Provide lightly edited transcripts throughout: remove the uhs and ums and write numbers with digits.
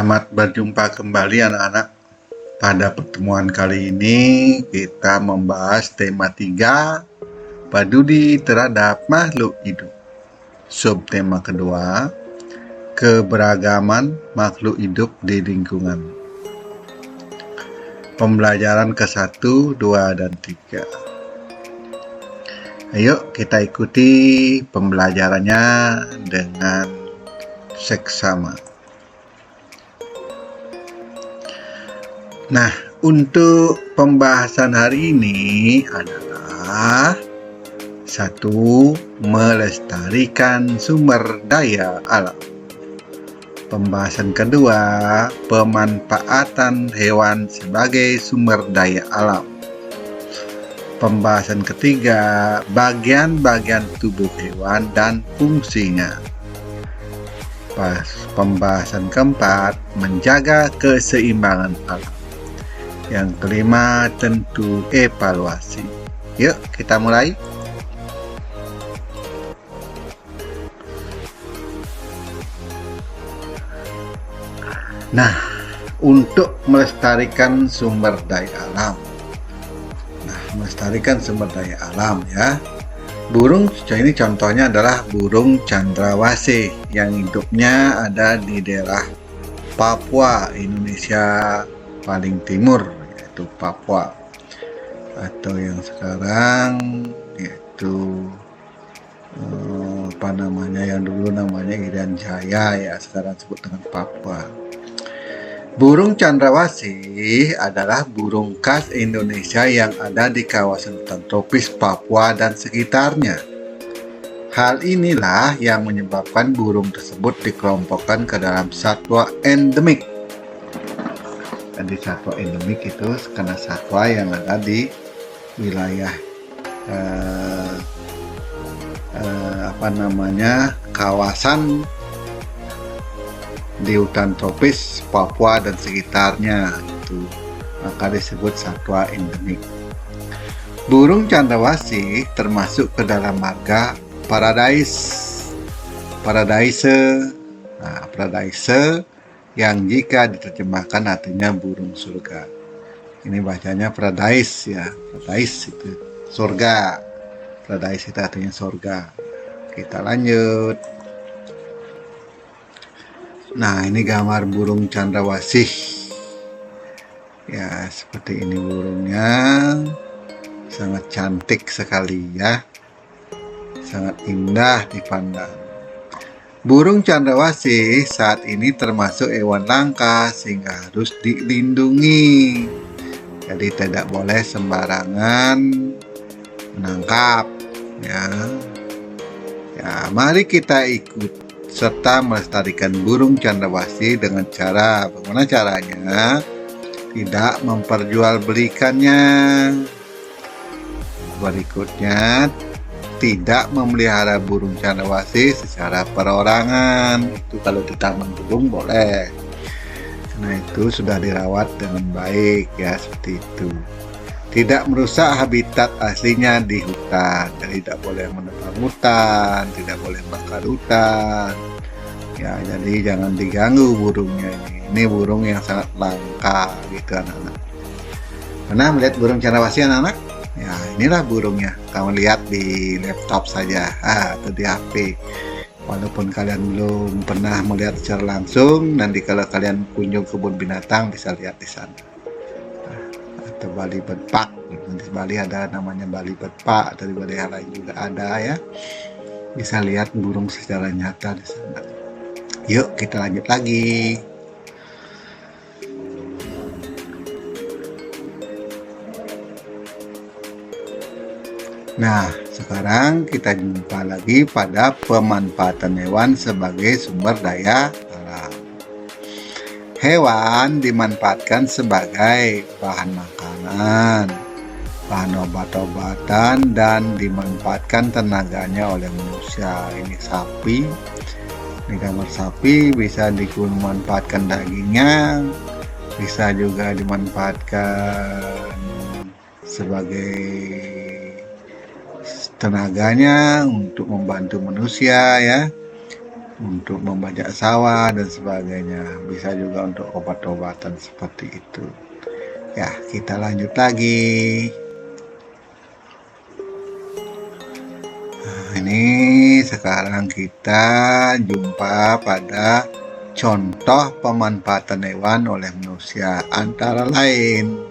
Selamat berjumpa kembali anak-anak. Pada pertemuan kali ini kita membahas tema 3, peduli terhadap makhluk hidup. Subtema kedua, keberagaman makhluk hidup di lingkungan. Pembelajaran ke-1, 2, dan 3. Ayo kita ikuti pembelajarannya dengan seksama. Nah, untuk pembahasan hari ini adalah 1. Melestarikan sumber daya alam. Pembahasan kedua, pemanfaatan hewan sebagai sumber daya alam. Pembahasan ketiga, bagian-bagian tubuh hewan dan fungsinya. Pembahasan keempat, menjaga keseimbangan alam. Yang kelima, tentu evaluasi. Yuk, kita mulai. Nah, untuk melestarikan sumber daya alam. Melestarikan sumber daya alam ya. Burung ini contohnya adalah burung cendrawasih yang hidupnya ada di daerah Papua, Indonesia paling timur, yaitu Papua, atau yang sekarang yaitu yang dulu namanya Irian Jaya ya, sekarang disebut dengan Papua. Burung cendrawasih adalah burung khas Indonesia yang ada di kawasan hutan tropis Papua dan sekitarnya. Hal inilah yang menyebabkan burung tersebut dikelompokkan ke dalam satwa endemik. Jadi satwa endemik itu karena satwa yang ada di wilayah kawasan di hutan tropis Papua dan sekitarnya, itu maka disebut satwa endemik. Burung cendrawasih termasuk ke dalam marga Paradisae. Paradisae yang jika diterjemahkan artinya burung surga. Ini bacanya Paradise ya. Paradise itu surga. Paradise itu artinya surga. Kita lanjut. Nah, ini gambar burung cendrawasih. Ya, seperti ini burungnya. Sangat cantik sekali ya. Sangat indah dipandang. Burung cendrawasih saat ini termasuk hewan langka sehingga harus dilindungi. Jadi tidak boleh sembarangan menangkap ya. Ya, mari kita ikut serta melestarikan burung cendrawasih dengan cara, bagaimana caranya? Tidak memperjualbelikannya. Berikutnya, tidak memelihara burung cendrawasih secara perorangan. Itu kalau di taman burung boleh. Karena itu sudah dirawat dengan baik ya, seperti itu. Tidak merusak habitat aslinya di hutan. Jadi tidak boleh menebang hutan, tidak boleh bakar hutan. Ya, jadi jangan diganggu burungnya ini. Ini burung yang sangat langka gitu anak-anak. Pernah melihat burung cendrawasih anak-anak? Ya, inilah burungnya. Kamu lihat di laptop saja atau di HP. Walaupun kalian belum pernah melihat secara langsung, nanti kalau kalian kunjung kebun binatang bisa lihat di sana. Atau Bali Bird Park. Di Bali ada namanya Bali Bird Park, dari Bali yang lain juga ada ya. Bisa lihat burung secara nyata di sana. Yuk kita lanjut lagi. Nah, sekarang kita jumpa lagi pada pemanfaatan hewan sebagai sumber daya alam. Hewan dimanfaatkan sebagai bahan makanan, bahan obat-obatan, dan dimanfaatkan tenaganya oleh manusia. Ini sapi, ini gambar sapi, bisa dimanfaatkan dagingnya, bisa juga dimanfaatkan sebagai tenaganya untuk membantu manusia ya. untuk membajak sawah dan sebagainya. Bisa juga untuk obat-obatan seperti itu. Ya, kita lanjut lagi. Nah, ini sekarang kita jumpa pada contoh pemanfaatan hewan oleh manusia, antara lain: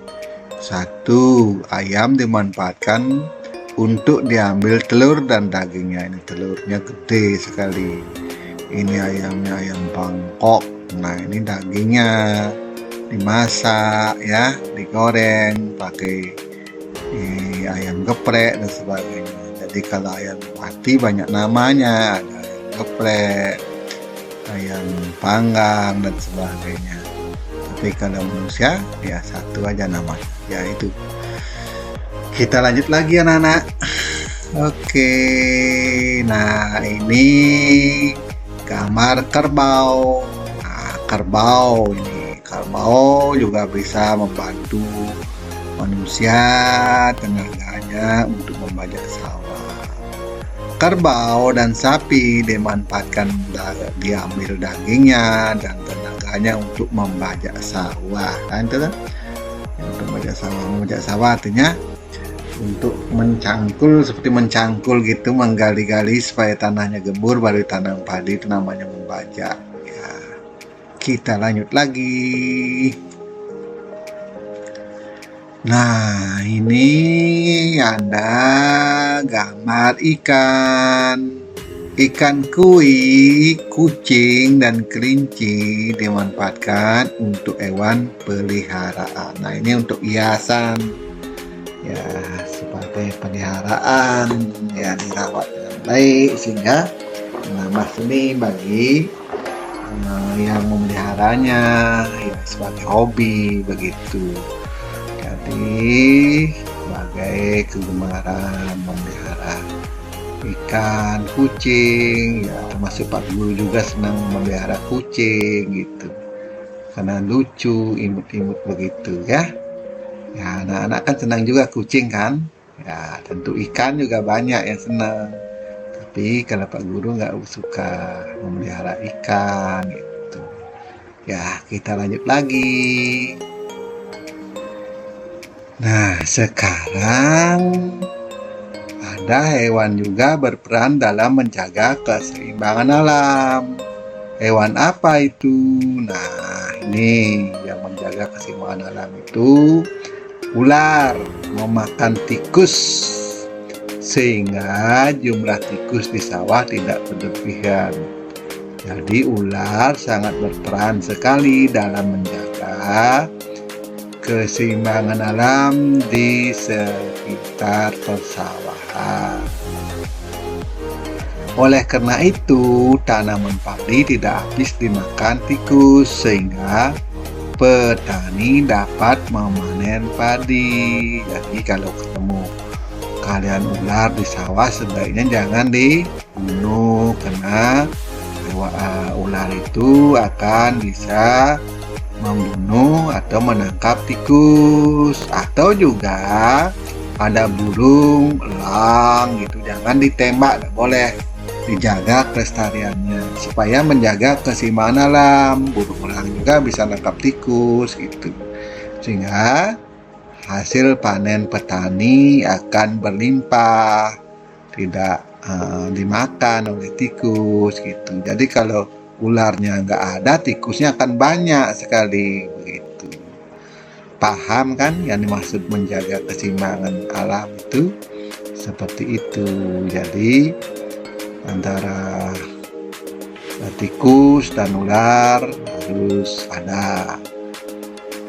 1. Ayam dimanfaatkan untuk diambil telur dan dagingnya. Ini telurnya gede sekali. Ini ayamnya ayam Bangkok. Nah, ini dagingnya dimasak ya, digoreng pakai ayam geprek dan sebagainya. Jadi kalau ayam mati banyak namanya, ada ayam geprek, ayam panggang dan sebagainya. Tapi kalau manusia ya satu aja namanya, yaitu. Kita lanjut lagi anak-anak. Oke, nah ini gambar kerbau. Nah, kerbau juga bisa membantu manusia tenaganya untuk membajak sawah. Kerbau dan sapi dimanfaatkan diambil dagingnya dan tenaganya untuk membajak sawah. Kan itu kan? Untuk membajak sawah artinya untuk mencangkul, seperti mencangkul gitu, menggali-gali supaya tanahnya gembur baru tanam padi, itu namanya membajak ya. Kita lanjut lagi. Nah, ini ada gambar ikan koi, kucing dan kelinci dimanfaatkan untuk hewan peliharaan. Nah, ini untuk hiasan ya, sebagai peliharaan ya, dirawat dengan baik sehingga menambah seni bagi yang memeliharanya ya, sebagai hobi begitu. Jadi sebagai kegemaran memelihara ikan, kucing ya, termasuk Pak Guru juga senang memelihara kucing gitu karena lucu, imut-imut begitu ya. Ya, anak-anak kan senang juga kucing kan? Ya, tentu ikan juga banyak yang senang. Tapi kalau Pak Guru nggak suka memelihara ikan gitu. Ya, kita lanjut lagi. Nah, sekarang ada hewan juga berperan dalam menjaga keseimbangan alam. Hewan apa itu? Nah, ini yang menjaga keseimbangan alam itu ular memakan tikus sehingga jumlah tikus di sawah tidak berlebihan. Jadi ular sangat berperan sekali dalam menjaga keseimbangan alam di sekitar persawahan. Oleh karena itu, tanaman padi tidak habis dimakan tikus sehingga petani dapat memanen padi. Jadi kalau ketemu kalian ular di sawah, sebaiknya jangan dibunuh karena ular itu akan bisa membunuh atau menangkap tikus. Atau juga ada burung elang gitu, jangan ditembak, tidak boleh, dijaga kelestariannya supaya menjaga keseimbangan alam. Burung elang juga bisa nangkap tikus gitu, sehingga hasil panen petani akan berlimpah, tidak dimakan oleh tikus gitu. Jadi kalau ularnya nggak ada, tikusnya akan banyak sekali begitu. Paham kan yang dimaksud menjaga keseimbangan alam itu seperti itu. Jadi antara tikus dan ular harus ada.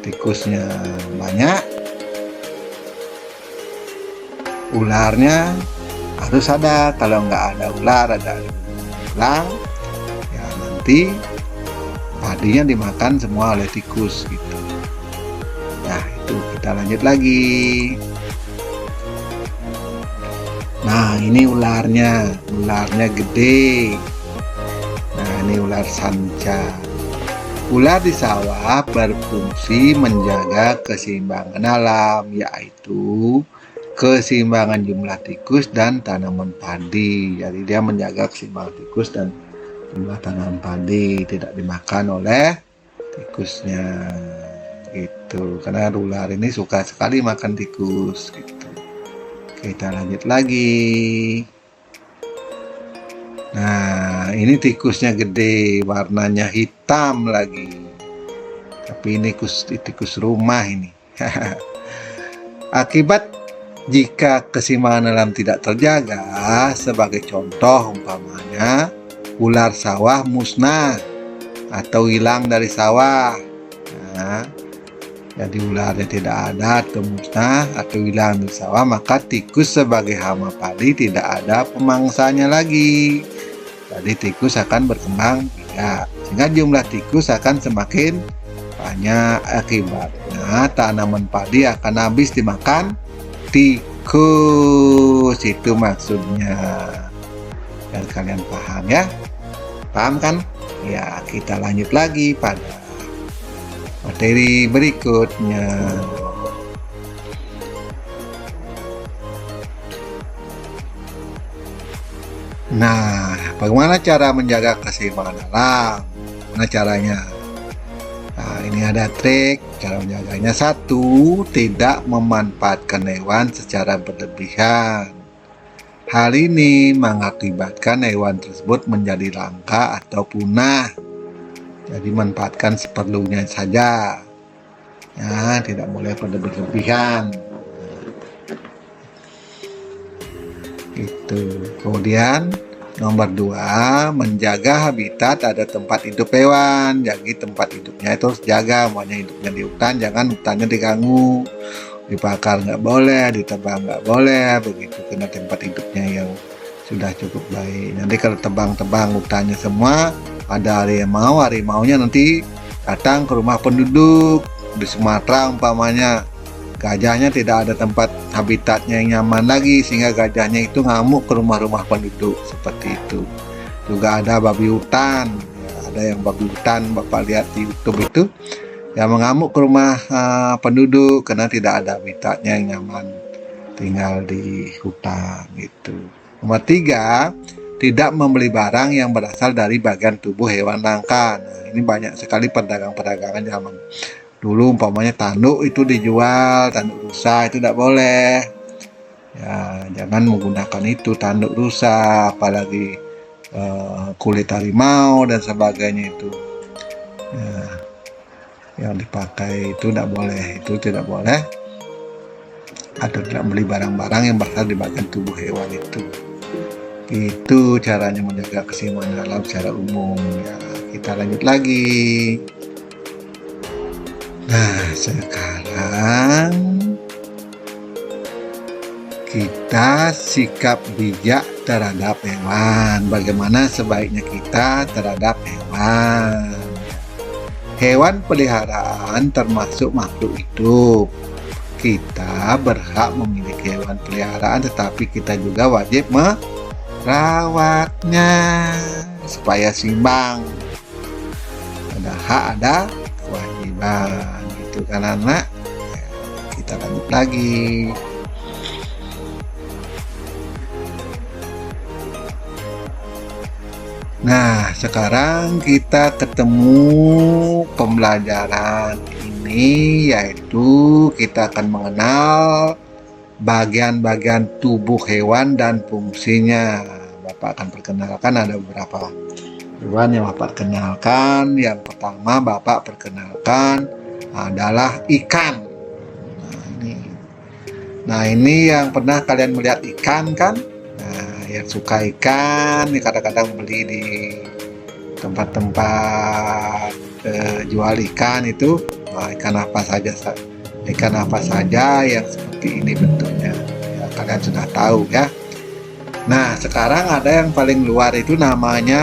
Tikusnya banyak, ularnya harus ada. Kalau nggak ada ular, ada elang, ya nanti padinya dimakan semua oleh tikus gitu. Nah, itu kita lanjut lagi. Nah, ini ularnya gede. Nah, ini ular sanca. Ular di sawah berfungsi menjaga keseimbangan alam, yaitu keseimbangan jumlah tikus dan tanaman padi. Jadi dia menjaga keseimbangan tikus dan jumlah tanaman padi tidak dimakan oleh tikusnya gitu, karena ular ini suka sekali makan tikus gitu. Kita lanjut lagi. Nah, ini tikusnya gede, warnanya hitam lagi, tapi ini tikus rumah ini. Akibat jika keseimbangan alam tidak terjaga, sebagai contoh umpamanya ular sawah musnah atau hilang dari sawah. Nah, jadi ularnya tidak ada atau musnah atau hilang dari sawah, maka tikus sebagai hama padi tidak ada pemangsanya lagi. Jadi tikus akan berkembang tidak, sehingga jumlah tikus akan semakin banyak. Akibatnya tanaman padi akan habis dimakan tikus. Itu maksudnya, dan kalian paham ya? Paham kan? Ya, kita lanjut lagi pada materi berikutnya. Nah, bagaimana cara menjaga keseimbangan alam? Bagaimana caranya? Nah, ini ada trik cara menjaganya. 1. Tidak memanfaatkan hewan secara berlebihan. Hal ini mengakibatkan hewan tersebut menjadi langka atau punah. Jadi manfaatkan seperlunya saja. Ya, tidak boleh berlebihan. Itu. Kemudian nomor 2, menjaga habitat ada tempat hidup hewan. Jadi tempat hidupnya itu harus jaga. Maunya hidupnya di hutan, jangan hutannya diganggu, dibakar nggak boleh, ditebang nggak boleh, begitu, karena tempat hidupnya yang sudah cukup baik. Nanti kalau tebang-tebang hutannya semua, ada harimaunya nanti datang ke rumah penduduk. Di Sumatera umpamanya, gajahnya tidak ada tempat habitatnya yang nyaman lagi, sehingga gajahnya itu ngamuk ke rumah-rumah penduduk, seperti itu. Juga ada babi hutan, ya, ada yang babi hutan Bapak lihat di YouTube itu, yang mengamuk ke rumah penduduk karena tidak ada habitatnya yang nyaman tinggal di hutan gitu. Nomor 3, tidak membeli barang yang berasal dari bagian tubuh hewan langka. Nah, ini banyak sekali pedagang-pedagangan zaman dulu, umpamanya tanduk itu dijual, tanduk rusa itu tidak boleh. Ya, jangan menggunakan itu, tanduk rusa, apalagi kulit harimau dan sebagainya itu. Ya, yang dipakai itu tidak boleh, itu tidak boleh. Atau tidak beli barang-barang yang berasal di bagian tubuh hewan itu. Itu caranya menjaga keseimbangan alam secara umum. Ya, kita lanjut lagi. Nah, sekarang kita sikap bijak terhadap hewan. Bagaimana sebaiknya kita terhadap hewan? Hewan peliharaan termasuk makhluk hidup. Kita berhak memiliki hewan peliharaan, tetapi kita juga wajib merawatnya supaya seimbang. Ada hak, ada kewajiban. Gitu kan anak? Ya, kita lanjut lagi. Nah, sekarang kita ketemu pembelajaran ini, yaitu kita akan mengenal bagian-bagian tubuh hewan dan fungsinya. Bapak akan perkenalkan, ada beberapa hewan yang Bapak perkenalkan. Yang pertama Bapak perkenalkan adalah ikan. Nah, ini yang pernah kalian melihat ikan kan? Yang suka ikan, kadang-kadang beli di tempat-tempat jual ikan itu, ikan apa saja yang seperti ini bentuknya, ya, kalian sudah tahu ya. Nah, sekarang ada yang paling luar itu namanya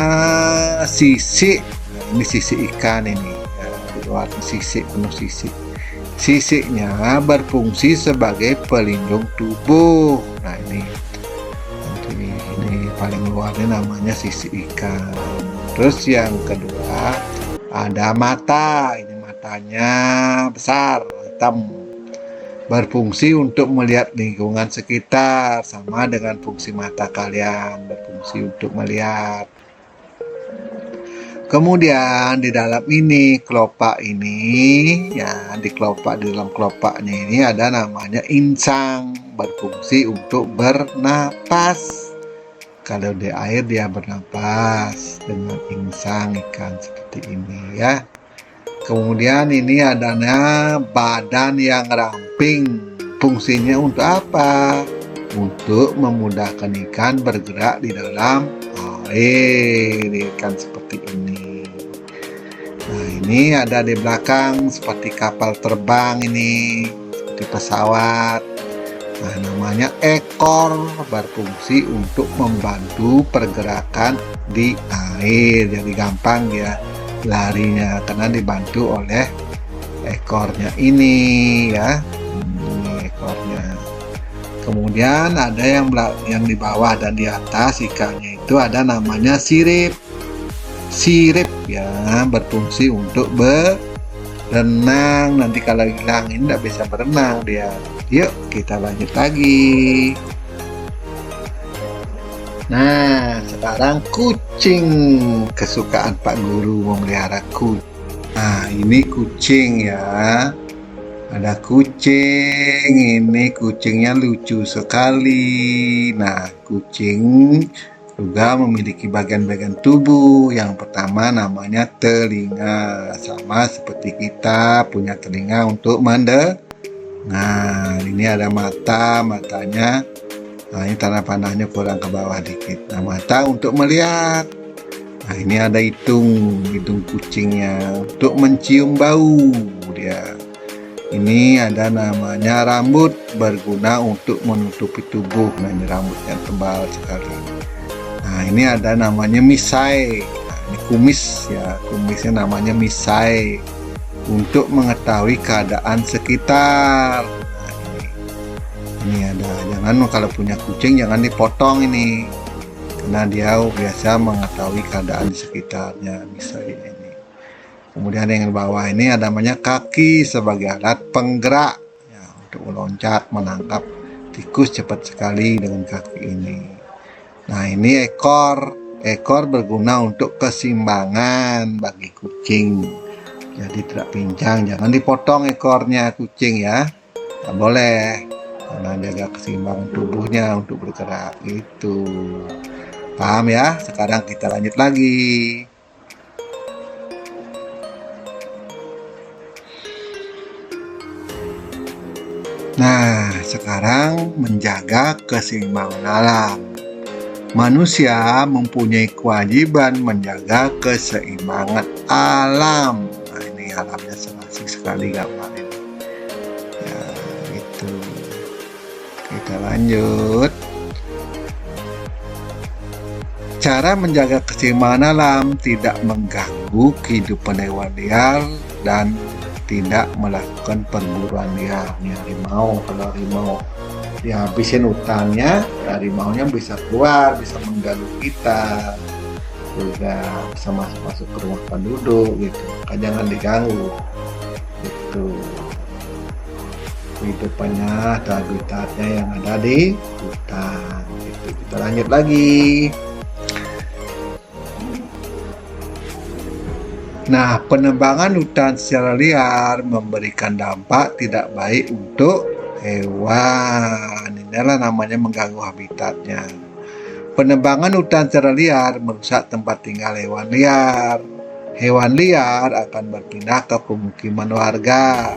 sisik. Nah, ini sisik ikan ini, ya, di luar sisik, penuh sisik. Sisiknya berfungsi sebagai pelindung tubuh. Nah, ini paling luarnya namanya sisik ikan. Terus yang kedua ada mata. Ini matanya besar, hitam, berfungsi untuk melihat lingkungan sekitar, sama dengan fungsi mata kalian, berfungsi untuk melihat. Kemudian di dalam ini kelopak ini ya, di dalam kelopaknya ini ada namanya insang, berfungsi untuk bernapas. Kalau di air dia bernapas dengan insang ikan seperti ini ya. Kemudian ini adanya badan yang ramping. Fungsinya untuk apa? Untuk memudahkan ikan bergerak di dalam air, ikan seperti ini. Nah, ini ada di belakang seperti kapal terbang ini, seperti pesawat. Nah, namanya ekor, berfungsi untuk membantu pergerakan di air. Jadi gampang dia larinya karena dibantu oleh ekornya ini ya. Ini ekornya. Kemudian ada yang di bawah dan di atas ikannya itu ada namanya sirip. Sirip ya, berfungsi untuk berenang. Nanti kalau hilang ini tidak bisa berenang dia. Yuk kita lanjut lagi. Nah, sekarang kucing. Kesukaan Pak Guru memelihara kucing. Nah, ini kucing ya. Ada kucing. Ini kucingnya lucu sekali. Nah, kucing juga memiliki bagian-bagian tubuh. Yang pertama namanya telinga. Sama seperti kita punya telinga untuk mendengar. Nah, ini ada matanya. Nah, ini tanda panahnya kurang ke bawah dikit. Nah, mata untuk melihat. Nah, ini ada hidung kucingnya untuk mencium bau dia. Ini ada namanya rambut, berguna untuk menutupi tubuh. Nah, ini rambutnya tebal sekali. Nah, ini ada namanya misai. Nah, ini kumis ya, kumisnya namanya misai untuk mengetahui keadaan sekitar. Ini ada, jangan kalau punya kucing jangan dipotong ini, karena dia biasa mengetahui keadaan di sekitarnya. Bisa ini. Kemudian yang di bawah ini ada namanya kaki sebagai alat penggerak ya, untuk meloncat menangkap tikus cepat sekali dengan kaki ini. Nah, ini ekor berguna untuk keseimbangan bagi kucing, jadi tidak pincang. Jangan dipotong ekornya kucing ya, nggak boleh, karena jaga keseimbangan tubuhnya untuk bergerak itu. Paham ya? Sekarang kita lanjut lagi. Nah, sekarang menjaga keseimbangan alam. Manusia mempunyai kewajiban menjaga keseimbangan alam. Nah, ini alamnya asik sekali gambar ini. Ya, itu. Kita lanjut. Cara menjaga keseimbangan alam tidak mengganggu kehidupan hewan liar dan tidak melakukan perburuan liar. Harimau, kalau harimau dihabisin hutannya, harimaunya bisa keluar, bisa mengganggu kita, juga bisa masuk ke rumah penduduk gitu. Maka jangan diganggu gitu kehidupannya atau habitatnya yang ada di hutan gitu. Kita lanjut lagi. Nah, penebangan hutan secara liar memberikan dampak tidak baik untuk hewan. Inilah namanya mengganggu habitatnya. Penebangan hutan secara liar merusak tempat tinggal hewan liar. Hewan liar akan berpindah ke pemukiman warga.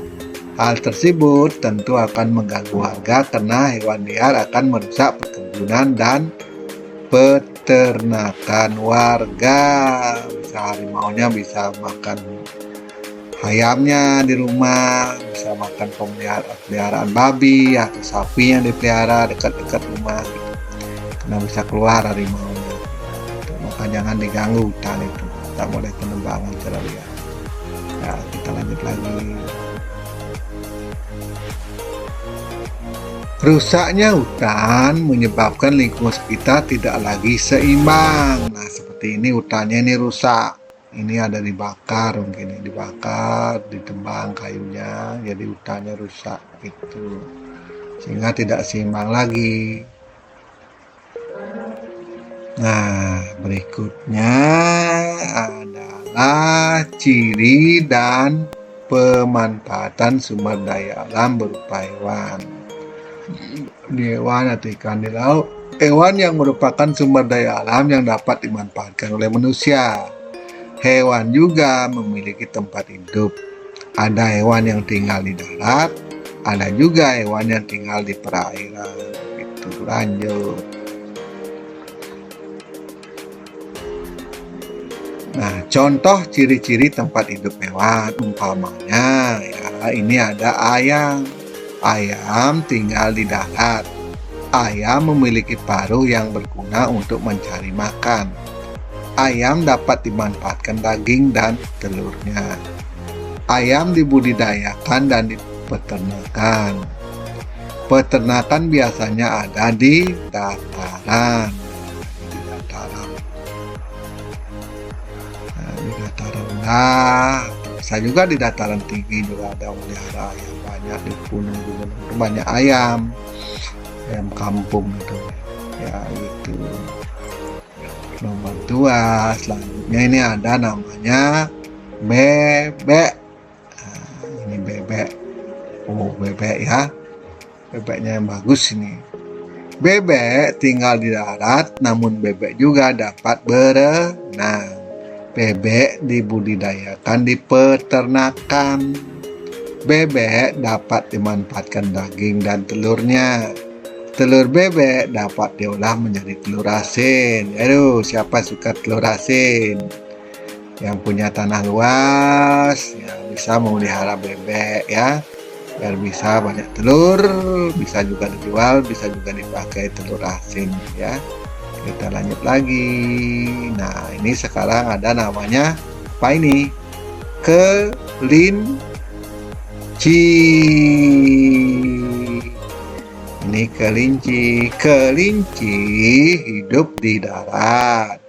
Hal tersebut tentu akan mengganggu warga karena hewan liar akan merusak perkebunan dan peternakan warga. Bisa harimaunya bisa makan ayamnya di rumah, bisa makan pemeliharaan babi atau sapi yang dipelihara dekat-dekat rumah gitu. Karena bisa keluar harimaunya. Maka jangan diganggu hutan itu, tak boleh penebangan secara liar. Ya, kita lanjut lagi. Rusaknya hutan menyebabkan lingkungan sekitar tidak lagi seimbang. Nah, seperti ini hutannya ini rusak. Ini ada dibakar, mungkin dibakar, ditebang kayunya, jadi hutannya rusak gitu. Sehingga tidak seimbang lagi. Nah, berikutnya ada adalah ciri dan pemanfaatan sumber daya alam berupa hewan. Hewan atau ikan di laut. Hewan yang merupakan sumber daya alam yang dapat dimanfaatkan oleh manusia. Hewan juga memiliki tempat hidup. Ada hewan yang tinggal di darat, ada juga hewan yang tinggal di perairan. Itu lanjut. Nah, contoh ciri-ciri tempat hidup hewan umpamanya ya, ini ada ayam. Ayam tinggal di darat. Ayam memiliki paruh yang berguna untuk mencari makan. Ayam dapat dimanfaatkan daging dan telurnya. Ayam dibudidayakan dan dipeternakan. Peternakan biasanya ada di dataran. Di dataran rendah, bisa juga di dataran tinggi juga ada memelihara ayam banyak di gunung-gunung banyak ayam kampung itu ya itu. Nomor 2 selanjutnya ini ada namanya bebek. Ini bebek, bebek ya, bebeknya yang bagus ini. Bebek tinggal di darat, namun bebek juga dapat berenang. Bebek dibudidayakan di peternakan. Bebek dapat dimanfaatkan daging dan telurnya. Telur bebek dapat diolah menjadi telur asin. Aduh, siapa suka telur asin? Yang punya tanah luas ya bisa memelihara bebek ya, biar bisa banyak telur, bisa juga dijual, bisa juga dipakai telur asin ya. Kita lanjut lagi. Nah, ini sekarang ada namanya apa ini? Kelinci. Ini kelinci. Kelinci hidup di darat.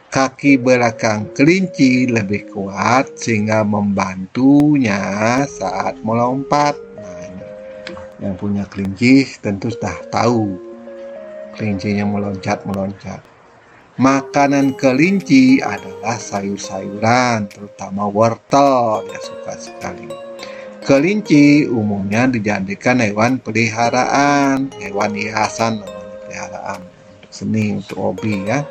Kaki belakang kelinci lebih kuat sehingga membantunya saat melompat. Nah, ini yang punya kelinci tentu sudah tahu kelincinya meloncat-meloncat. Makanan kelinci adalah sayur-sayuran, terutama wortel. Dia suka sekali. Kelinci umumnya dijadikan hewan peliharaan, hewan hiasan, peliharaan untuk seni, untuk hobi ya.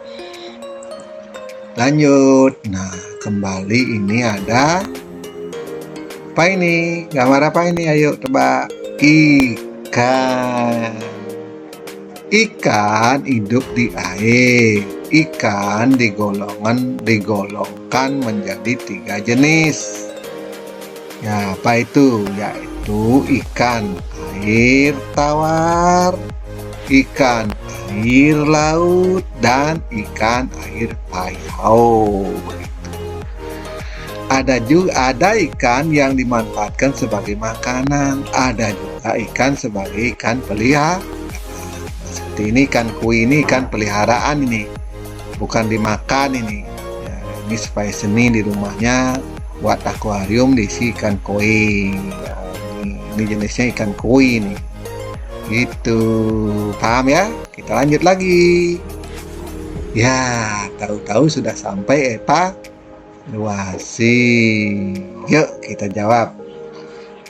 Lanjut. Nah, kembali ini ada apa ini? Gambar apa ini? Ayo tebak. Ikan. Ikan hidup di air. Ikan digolongkan menjadi 3 jenis. Ya, apa itu? Yaitu ikan air tawar, ikan air laut, dan ikan air payau. Ada ikan yang dimanfaatkan sebagai makanan, ada juga ikan sebagai ikan peliharaan. Seperti ini ikan koi, ini ikan peliharaan ini, bukan dimakan ini. Ya, ini supaya seni di rumahnya buat akuarium diisi ikan koi. Ya, ini jenisnya ikan koi nih. Gitu, paham ya? Kita lanjut lagi. Ya, tahu-tahu sudah sampai evaluasi. Yuk kita jawab.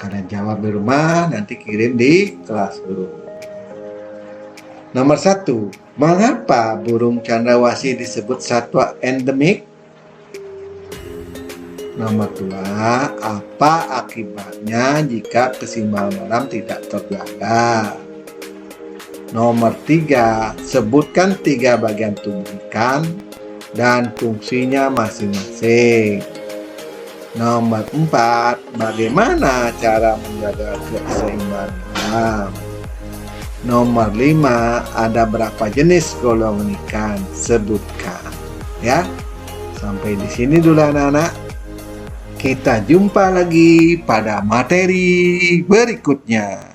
Kalian jawab di rumah, nanti kirim di kelas guru. Nomor 1, mengapa burung cendrawasih disebut satwa endemik? Nomor 2, apa akibatnya jika keseimbangan alam tidak terjaga? Nomor 3, sebutkan 3 bagian tubuh ikan dan fungsinya masing-masing. Nomor 4, bagaimana cara menjaga keseimbangan alam? Nomor 5, ada berapa jenis golongan ikan? Sebutkan. Ya, sampai di sini dulu anak-anak. Kita jumpa lagi pada materi berikutnya.